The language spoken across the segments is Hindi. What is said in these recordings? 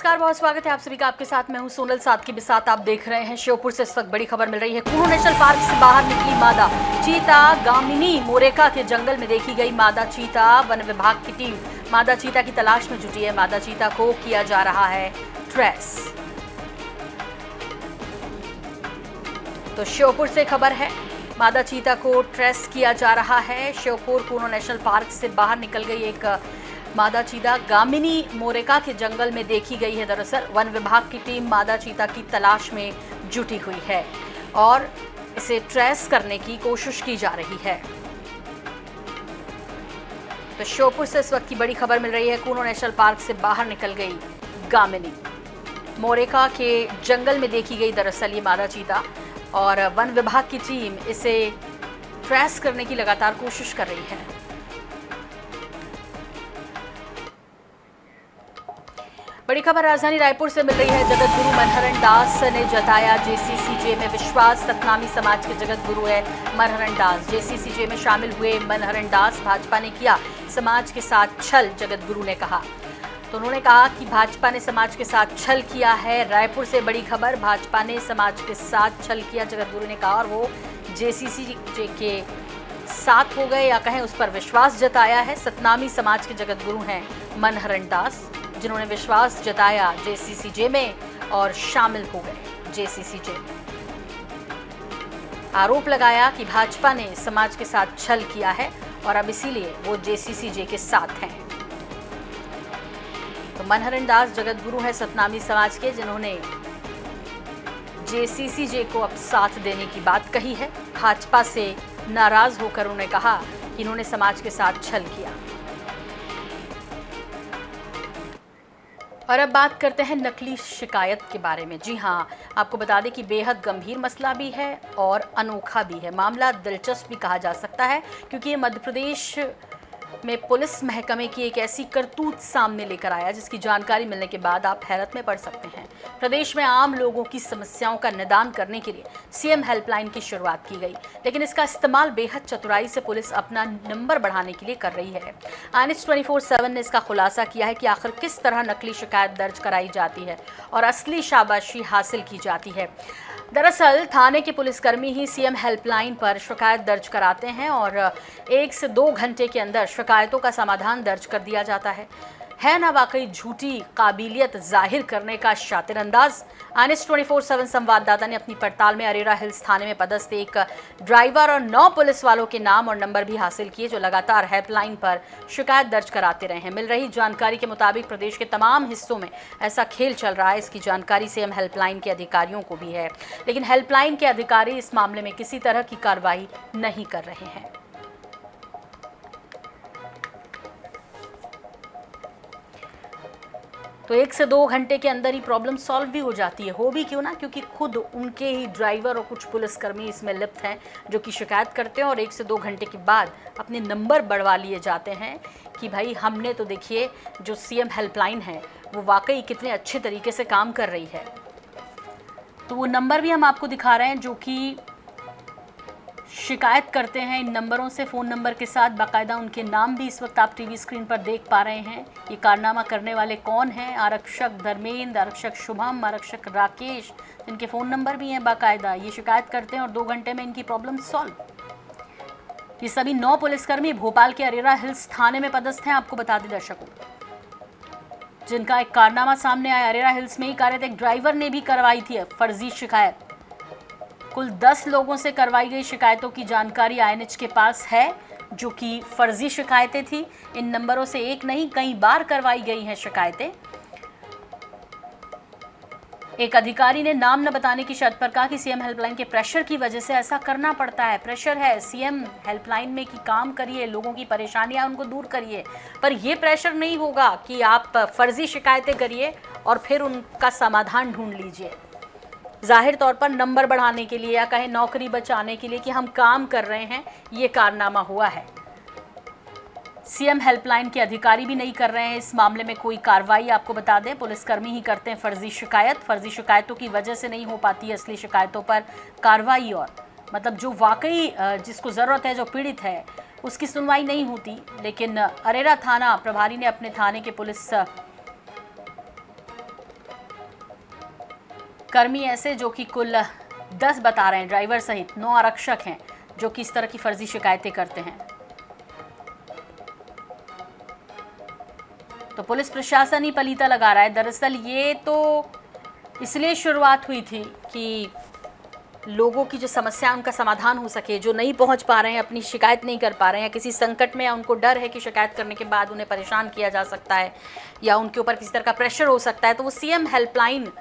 नमस्कार, बहुत स्वागत है आप सभी का। आपके साथ मैं हूं सोनल साथ के साथ आप देख रहे हैं श्योपुर से इस वक्त बड़ी खबर मिल रही है। कुनू नेशनल पार्क से बाहर निकली मादा चीता। गामिनी मोरेका के जंगल में देखी गई मादा चीता। वन विभाग की टीम मादा चीता की तलाश में जुटी है। मादा चीता को किया जा रहा है ट्रेस। तो श्योपुर से खबर है, मादा चीता को ट्रेस किया जा रहा है। श्योपुर कुनू नेशनल पार्क से बाहर निकल गई एक मादा चीता गामिनी मोरेका के जंगल में देखी गई है। दरअसल वन विभाग की टीम मादा चीता की तलाश में जुटी हुई है और इसे ट्रेस करने की कोशिश की जा रही है। तो श्योपुर से इस वक्त की बड़ी खबर मिल रही है। कुनू नेशनल पार्क से बाहर निकल गई गामिनी मोरेका के जंगल में देखी गई दरअसल ये मादा चीता, और वन विभाग की टीम इसे ट्रेस करने की लगातार कोशिश कर रही है। बड़ी खबर राजधानी रायपुर से मिल रही है। जगत गुरु मनहरण दास ने जताया जेसीसीजे में विश्वास। सतनामी समाज के जगत गुरु है मनहरण दास। जेसीसीजे में शामिल हुए मनहरण दास। भाजपा ने किया समाज के साथ छल, जगत गुरु ने कहा। तो उन्होंने कहा कि भाजपा ने समाज के साथ छल किया है। रायपुर से बड़ी खबर, भाजपा ने समाज के साथ छल किया, जगत गुरु ने कहा, और वो जेसीसीजे के साथ हो गए या कहें उस पर विश्वास जताया है। सतनामी समाज के जगत गुरु हैं मनहरण दास, जिन्होंने विश्वास जताया जेसीसीजे में और शामिल हो गए जेसीसीजे में। आरोप लगाया कि भाजपा ने समाज के साथ छल किया है और अब इसीलिए वो जेसीसीजे के साथ हैं। तो मनहरण दास जगत गुरु हैं सतनामी समाज के, जिन्होंने जेसीसीजे को अब साथ देने की बात कही है। भाजपा से नाराज होकर उन्होंने कहा कि इन्होंने समाज के साथ छल किया। और अब बात करते हैं नकली शिकायत के बारे में। जी हाँ, आपको बता दें कि बेहद गंभीर मसला भी है और अनोखा भी है। मामला दिलचस्प भी कहा जा सकता है, क्योंकि ये मध्य प्रदेश में पुलिस महकमे की एक ऐसी करतूत सामने लेकर आया जिसकी जानकारी मिलने के बाद आप हैरत में पड़ सकते हैं। प्रदेश में आम लोगों की समस्याओं का निदान करने के लिए सीएम हेल्पलाइन की शुरुआत की गई, लेकिन इसका इस्तेमाल बेहद चतुराई से पुलिस अपना नंबर बढ़ाने के लिए कर रही है। INS 24/7 ने इसका खुलासा किया है कि आखिर किस तरह नकली शिकायत दर्ज कराई जाती है और असली शाबाशी हासिल की जाती है। दरअसल थाने के पुलिसकर्मी ही सीएम हेल्पलाइन पर शिकायत दर्ज कराते हैं और 1 से 2 घंटे के अंदर शिकायतों का समाधान दर्ज कर दिया जाता है ना वाकई झूठी काबिलियत जाहिर करने का शातिर अंदाज। INS 24/7 संवाददाता ने अपनी पड़ताल में अरेरा हिल्स थाने में पदस्थ एक ड्राइवर और 9 पुलिस वालों के नाम और नंबर भी हासिल किए, जो लगातार हेल्पलाइन पर शिकायत दर्ज कराते रहे हैं। मिल रही जानकारी के मुताबिक प्रदेश के तमाम हिस्सों में ऐसा खेल चल रहा है। इसकी जानकारी सीएम हेल्पलाइन के अधिकारियों को भी है, लेकिन हेल्पलाइन के अधिकारी इस मामले में किसी तरह की कार्रवाई नहीं कर रहे हैं। तो 1 से 2 घंटे के अंदर ही प्रॉब्लम सॉल्व भी हो जाती है। हो भी क्यों ना, क्योंकि खुद उनके ही ड्राइवर और कुछ पुलिसकर्मी इसमें लिप्त हैं जो कि शिकायत करते हैं और 1 से 2 घंटे के बाद अपने नंबर बढ़वा लिए जाते हैं कि भाई हमने तो देखिए जो सीएम हेल्पलाइन है वो वाकई कितने अच्छे तरीके से काम कर रही है। तो वो नंबर भी हम आपको दिखा रहे हैं जो कि शिकायत करते हैं। इन नंबरों से, फ़ोन नंबर के साथ बाकायदा उनके नाम भी इस वक्त आप टीवी स्क्रीन पर देख पा रहे हैं। ये कारनामा करने वाले कौन हैं? आरक्षक धर्मेंद्र, आरक्षक शुभम, आरक्षक राकेश, इनके फ़ोन नंबर भी हैं बाकायदा। ये शिकायत करते हैं और 2 घंटे में इनकी प्रॉब्लम सॉल्व। ये सभी 9 पुलिसकर्मी भोपाल के अरेरा हिल्स थाने में पदस्थ हैं। आपको बता दें दर्शकों, जिनका एक कारनामा सामने आया। अरेरा हिल्स में ही कार्यरत एक ड्राइवर ने भी करवाई थी फर्जी शिकायत। कुल 10 लोगों से करवाई गई शिकायतों की जानकारी INH के पास है, जो कि फर्जी शिकायतें थी। इन नंबरों से एक नहीं, कई बार करवाई गई हैं शिकायतें। एक अधिकारी ने नाम न बताने की शर्त पर कहा कि सीएम हेल्पलाइन के प्रेशर की वजह से ऐसा करना पड़ता है। प्रेशर है सीएम हेल्पलाइन में कि काम करिए, लोगों की परेशानियां उनको दूर करिए, पर यह प्रेशर नहीं होगा कि आप फर्जी शिकायतें करिए और फिर उनका समाधान ढूंढ लीजिए। जाहिर तौर पर नंबर बढ़ाने के लिए या कहें नौकरी बचाने के लिए कि हम काम कर रहे हैं, ये कारनामा हुआ है। सीएम हेल्पलाइन के अधिकारी भी नहीं कर रहे हैं इस मामले में कोई कार्रवाई। आपको बता दें, पुलिसकर्मी ही करते हैं फर्जी शिकायत। फर्जी शिकायतों की वजह से नहीं हो पाती असली शिकायतों पर कार्रवाई, और मतलब जो वाकई जिसको ज़रूरत है, जो पीड़ित है, उसकी सुनवाई नहीं होती। लेकिन अरेरा थाना प्रभारी ने अपने थाने के पुलिस कर्मी ऐसे जो कि कुल 10 बता रहे हैं, ड्राइवर सहित 9 आरक्षक हैं जो कि इस तरह की फर्जी शिकायतें करते हैं। तो पुलिस प्रशासन ही पलीता लगा रहा है। दरअसल ये तो इसलिए शुरुआत हुई थी कि लोगों की जो समस्या उनका समाधान हो सके, जो नहीं पहुंच पा रहे हैं, अपनी शिकायत नहीं कर पा रहे हैं, या किसी संकट में, या उनको डर है कि शिकायत करने के बाद उन्हें परेशान किया जा सकता है या उनके ऊपर किसी तरह का प्रेशर हो सकता है, तो वो सीएम हेल्पलाइन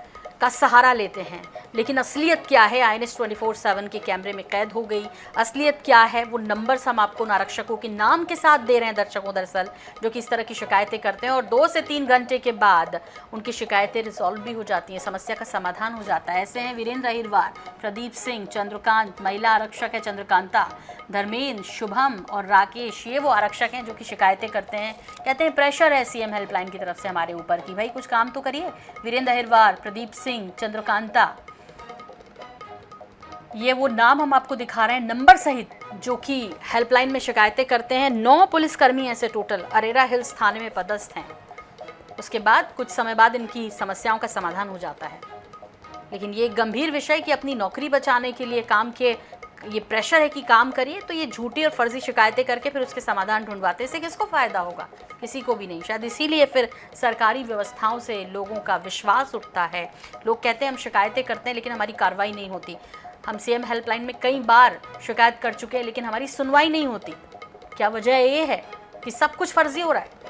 का सहारा लेते हैं। लेकिन असलियत क्या है, INS 24/7 के कैमरे में कैद हो गई। असलियत क्या है, वो नंबर्स हम आपको उन आरक्षकों के नाम के साथ दे रहे हैं दर्शकों, दरअसल जो कि इस तरह की शिकायतें करते हैं और 2 से 3 घंटे के बाद उनकी शिकायतें रिजॉल्व भी हो जाती हैं, समस्या का समाधान हो जाता है। ऐसे हैं वीरेंद्र अहिरवार, प्रदीप सिंह, चंद्रकांत, महिला आरक्षक है चंद्रकांता, धर्मेंद्र, शुभम और राकेश। ये वो आरक्षक हैं जो कि शिकायतें करते हैं, कहते हैं प्रेशर है सीएम हेल्पलाइन की तरफ से हमारे ऊपर कि भाई कुछ काम तो करिए। वीरेंद्र अहिरवार, प्रदीप सिंह, चंद्रकांता, ये वो नाम हम आपको दिखा रहे हैं नंबर सहित जो कि हेल्पलाइन में शिकायतें करते हैं। 9 पुलिसकर्मी ऐसे टोटल अरेरा हिल्स थाने में पदस्थ हैं। उसके बाद कुछ समय बाद इनकी समस्याओं का समाधान हो जाता है। लेकिन ये एक गंभीर विषय कि अपनी नौकरी बचाने के लिए काम के ये प्रेशर है कि काम करिए, तो ये झूठी और फर्जी शिकायतें करके फिर उसके समाधान ढूंढवाते, इससे किसको फ़ायदा होगा? किसी को भी नहीं। शायद इसीलिए फिर सरकारी व्यवस्थाओं से लोगों का विश्वास उठता है। लोग कहते हैं हम शिकायतें करते हैं लेकिन हमारी कार्रवाई नहीं होती। हम सीएम हेल्पलाइन में कई बार शिकायत कर चुके हैं लेकिन हमारी सुनवाई नहीं होती। क्या वजह ये है कि सब कुछ फर्जी हो रहा है?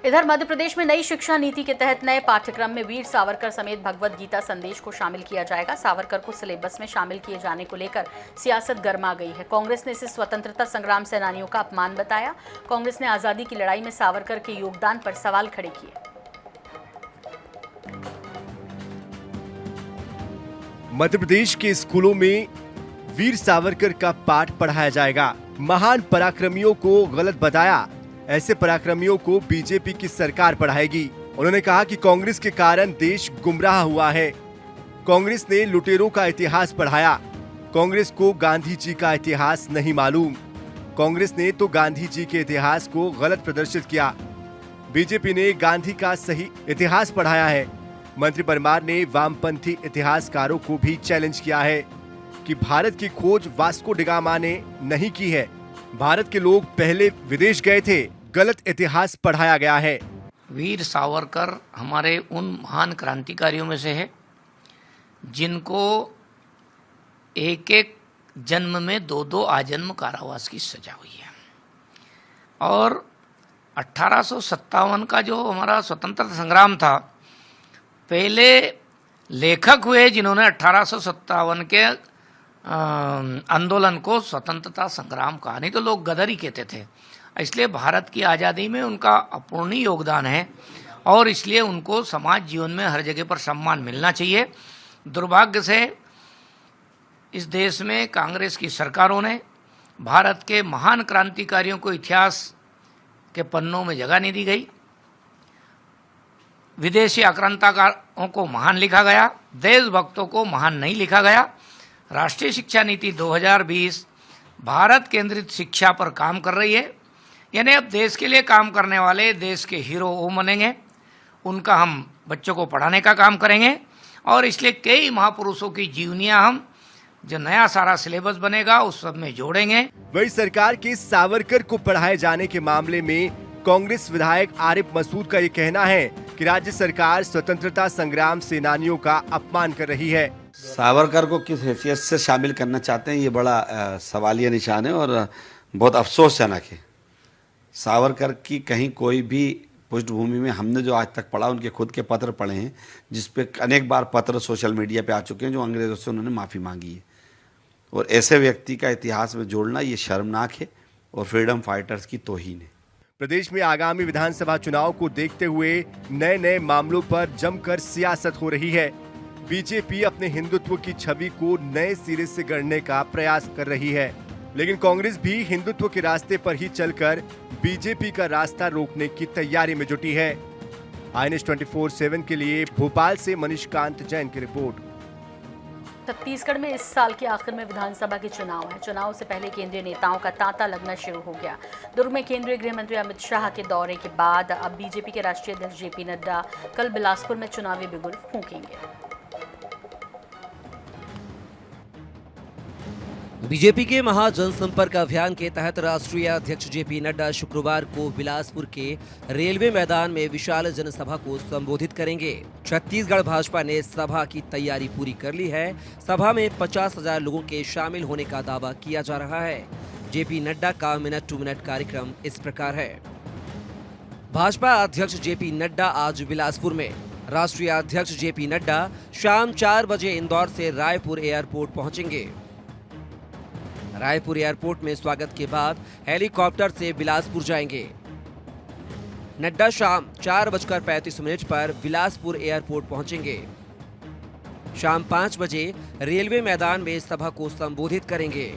इधर मध्य प्रदेश में नई शिक्षा नीति के तहत नए पाठ्यक्रम में वीर सावरकर समेत भगवत गीता संदेश को शामिल किया जाएगा। सावरकर को सिलेबस में शामिल किए जाने को लेकर सियासत गर्मा गई है। कांग्रेस ने इसे स्वतंत्रता संग्राम सेनानियों का अपमान बताया। कांग्रेस ने आजादी की लड़ाई में सावरकर के योगदान पर सवाल खड़े किए। मध्य प्रदेश के स्कूलों में वीर सावरकर का पाठ पढ़ाया जाएगा। महान पराक्रमियों को गलत बताया, ऐसे पराक्रमियों को बीजेपी की सरकार पढ़ाएगी। उन्होंने कहा कि कांग्रेस के कारण देश गुमराह हुआ है। कांग्रेस ने लुटेरों का इतिहास पढ़ाया। कांग्रेस को गांधी जी का इतिहास नहीं मालूम। कांग्रेस ने तो गांधी जी के इतिहास को गलत प्रदर्शित किया। बीजेपी ने गांधी का सही इतिहास पढ़ाया है। मंत्री परमार ने वामपंथी इतिहासकारों को भी चैलेंज किया है कि भारत की खोज वास्को डी गामा ने नहीं की है। भारत के लोग पहले विदेश गए थे, गलत इतिहास पढ़ाया गया है। वीर सावरकर हमारे उन महान क्रांतिकारियों में से है जिनको एक एक जन्म में 2-2 आजन्म कारावास की सजा हुई है। और 1857 का जो हमारा स्वतंत्रता संग्राम था, पहले लेखक हुए जिन्होंने 1857 के आंदोलन को स्वतंत्रता संग्राम कहा, नहीं तो लोग गदर ही कहते थे। इसलिए भारत की आज़ादी में उनका अपूर्णीय योगदान है और इसलिए उनको समाज जीवन में हर जगह पर सम्मान मिलना चाहिए। दुर्भाग्य से इस देश में कांग्रेस की सरकारों ने भारत के महान क्रांतिकारियों को इतिहास के पन्नों में जगह नहीं दी गई। विदेशी आक्रांताकारों को महान लिखा गया, देशभक्तों को महान नहीं लिखा गया। राष्ट्रीय शिक्षा नीति 2020 भारत केंद्रित शिक्षा पर काम कर रही है। यानी अब देश के लिए काम करने वाले देश के हीरो वो बनेंगे, उनका हम बच्चों को पढ़ाने का काम करेंगे और इसलिए कई महापुरुषों की जीवनियां हम जो नया सारा सिलेबस बनेगा उस सब में जोड़ेंगे। वही सरकार के सावरकर को पढ़ाए जाने के मामले में कांग्रेस विधायक आरिफ मसूद का ये कहना है कि राज्य सरकार स्वतंत्रता संग्राम सेनानियों का अपमान कर रही है। सावरकर को किस हैसियत से शामिल करना चाहते हैं, ये बड़ा सवालिया निशान है और बहुत अफसोसजनक है। सावरकर की कहीं कोई भी पृष्ठभूमि में हमने जो आज तक पढ़ा, उनके खुद के पत्र पढ़े हैं जिस पे अनेक बार पत्र सोशल मीडिया पे आ चुके हैं जो अंग्रेजों से उन्होंने माफ़ी मांगी है। और ऐसे व्यक्ति का इतिहास में जोड़ना ये शर्मनाक है और फ्रीडम फाइटर्स की तौहीन है। प्रदेश में आगामी विधानसभा चुनाव को देखते हुए नए नए मामलों पर जमकर सियासत हो रही है। बीजेपी अपने हिंदुत्व की छवि को नए सिरे से गढ़ने का प्रयास कर रही है, लेकिन कांग्रेस भी हिंदुत्व के रास्ते पर ही चलकर बीजेपी का रास्ता रोकने की तैयारी में जुटी है। INS 24/7 के लिए भोपाल से मनीष कांत जैन की रिपोर्ट। छत्तीसगढ़ में इस साल के आखिर में विधानसभा के चुनाव है। चुनाव से पहले केंद्रीय नेताओं का तांता लगना शुरू हो गया। दुर्ग में केंद्रीय गृह मंत्री अमित शाह के दौरे के बाद अब बीजेपी के राष्ट्रीय अध्यक्ष जेपी नड्डा कल बिलासपुर में चुनावी बिगुल फूंकेंगे। बीजेपी के महाजनसंपर्क अभियान के तहत राष्ट्रीय अध्यक्ष जेपी नड्डा शुक्रवार को बिलासपुर के रेलवे मैदान में विशाल जनसभा को संबोधित करेंगे। छत्तीसगढ़ भाजपा ने सभा की तैयारी पूरी कर ली है। सभा में 50,000 लोगों के शामिल होने का दावा किया जा रहा है। जेपी नड्डा का मिनट टू मिनट कार्यक्रम इस प्रकार है। भाजपा अध्यक्ष जेपी नड्डा आज बिलासपुर में। राष्ट्रीय अध्यक्ष जेपी नड्डा शाम 4 बजे इंदौर से रायपुर एयरपोर्ट पहुंचेंगे। रायपुर एयरपोर्ट में स्वागत के बाद हेलीकॉप्टर से बिलासपुर जाएंगे। नड्डा शाम 4:35 पर बिलासपुर एयरपोर्ट पहुंचेंगे। शाम 5 बजे रेलवे मैदान में सभा को संबोधित करेंगे।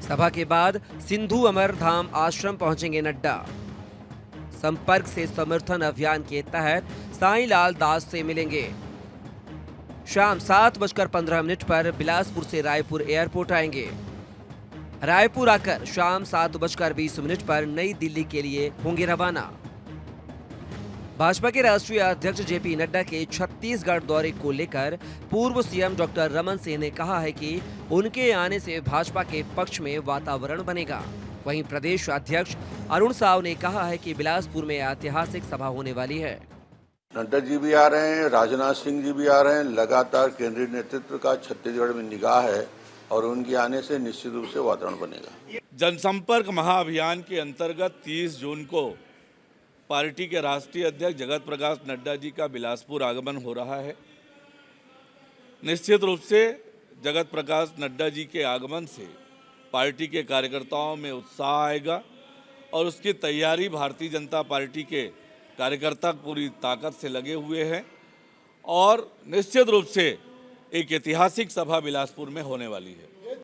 सभा के बाद सिंधु अमर धाम आश्रम पहुंचेंगे नड्डा। संपर्क से समर्थन अभियान के तहत साईं लाल दास से मिलेंगे। शाम 7:15 पर बिलासपुर से रायपुर एयरपोर्ट आएंगे। रायपुर आकर शाम 7:20 पर नई दिल्ली के लिए होंगे रवाना। भाजपा के राष्ट्रीय अध्यक्ष जेपी नड्डा के छत्तीसगढ़ दौरे को लेकर पूर्व सीएम डॉक्टर रमन सिंह ने कहा है कि उनके आने से भाजपा के पक्ष में वातावरण बनेगा। वहीं प्रदेश अध्यक्ष अरुण साव ने कहा है कि बिलासपुर में ऐतिहासिक सभा होने वाली है। नड्डा जी भी आ रहे हैं, राजनाथ सिंह जी भी आ रहे हैं। लगातार केंद्रीय नेतृत्व का छत्तीसगढ़ में निगाह है और उनके आने से निश्चित रूप से वातावरण बनेगा। जनसंपर्क महाअभियान के अंतर्गत 30 जून को पार्टी के राष्ट्रीय अध्यक्ष जगत प्रकाश नड्डा जी का बिलासपुर आगमन हो रहा है। निश्चित रूप से जगत प्रकाश नड्डा जी के आगमन से पार्टी के कार्यकर्ताओं में उत्साह आएगा और उसकी तैयारी भारतीय जनता पार्टी के कार्यकर्ता पूरी ताकत से लगे हुए हैं और निश्चित रूप से एक ऐतिहासिक सभा बिलासपुर में होने वाली है।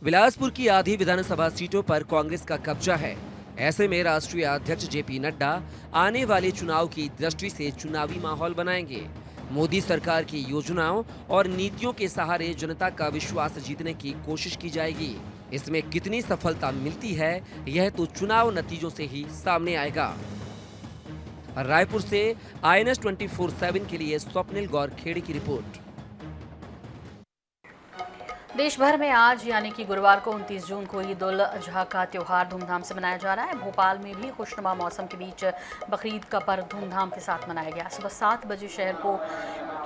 बिलासपुर की आधी विधानसभा सीटों पर कांग्रेस का कब्जा है। ऐसे में राष्ट्रीय अध्यक्ष जेपी नड्डा आने वाले चुनाव की दृष्टि से चुनावी माहौल बनाएंगे। मोदी सरकार की योजनाओं और नीतियों के सहारे जनता का विश्वास जीतने की कोशिश की जाएगी। इसमें कितनी सफलता मिलती है यह तो चुनाव नतीजों से ही सामने आएगा। रायपुर से INS 24/7 के लिए स्वप्निल गौरखेड़ी की रिपोर्ट। देश भर में आज यानी कि गुरुवार को 29 जून को ईद उल अजहा का त्यौहार धूमधाम से मनाया जा रहा है। भोपाल में भी खुशनुमा मौसम के बीच बकरीद का पर्व धूमधाम के साथ मनाया गया। सुबह 7 बजे शहर को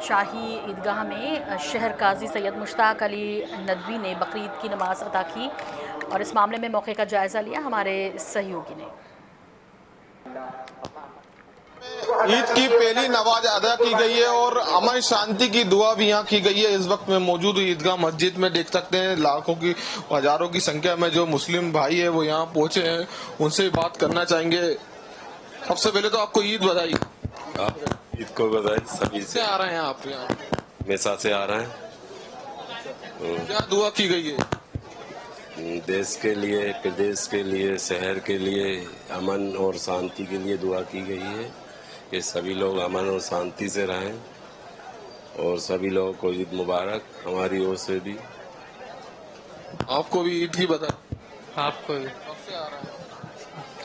शाही ईदगाह में शहर काजी सैयद मुश्ताक अली नदवी ने बकरीद की नमाज अदा की और इस मामले में मौके का जायजा लिया हमारे सहयोगी ने। ईद की पहली नमाज अदा की गई है और अमन शांति की दुआ भी यहाँ की गई है। इस वक्त में मौजूद ईदगाह मस्जिद में देख सकते हैं लाखों की हजारों की संख्या में जो मुस्लिम भाई है वो यहाँ पहुंचे हैं। उनसे बात करना चाहेंगे। सबसे पहले तो आपको ईद बधाई। ईद को बधाई सभी से। आ रहे हैं आप यहाँ? हमेशा से आ रहे हैं। क्या दुआ की गई है? देश के लिए, प्रदेश के लिए, शहर के लिए अमन और शांति के लिए दुआ की गई है कि सभी लोग अमन और शांति से रहें और सभी लोगों को ईद मुबारक हमारी ओर से भी। आपको भी ईद की बधाई। आपको भी। कब से आ रहे हैं?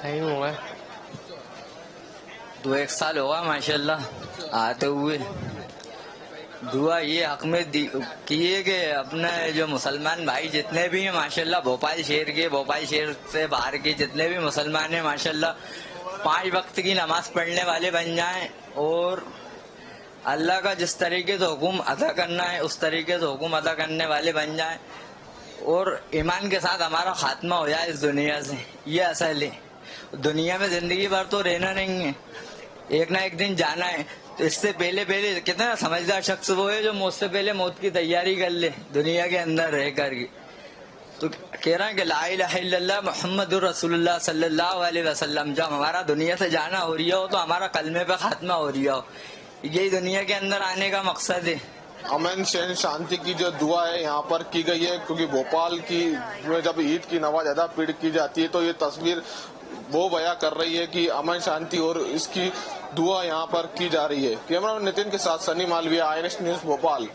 नहीं हुआ 2-1 साल होगा माशाल्लाह आते हुए। दुआ ये हक में किए कि अपने जो मुसलमान भाई जितने भी हैं माशाल्लाह भोपाल शहर से बाहर के जितने भी मुसलमान हैं माशाल्लाह 5 वक्त की नमाज पढ़ने वाले बन जाएं और अल्लाह का जिस तरीके से हुक्म अदा करना है उस तरीके से हुक्म अदा करने वाले बन जाएं और ईमान के साथ हमारा खात्मा हो जाए इस दुनिया से। ये असल है। दुनिया में जिंदगी भर तो रहना नहीं है, एक ना एक दिन जाना है। तो इससे पहले कितना समझदार शख्स वो है जो मुझसे पहले मौत की तैयारी कर ले दुनिया के अंदर रह कर के। तो कह रहा है कि ला इलाहा इल्लल्लाह मुहम्मदुर रसूलुल्लाह सल्लल्लाहु अलैहि वसल्लम जब हमारा दुनिया से जाना हो रही हो तो हमारा कलमे पे खात्मा हो रही हो। यही दुनिया के अंदर आने का मकसद है। अमन शांति की जो दुआ है यहाँ पर की गई है क्योंकि भोपाल की में जब ईद की नमाज अदा पीड़ की जाती है तो ये तस्वीर वो बयां कर रही है कि अमन शांति और इसकी दुआ यहाँ पर की जा रही है। कैमरा नितिन के साथ सनी मालविया, INS न्यूज भोपाल।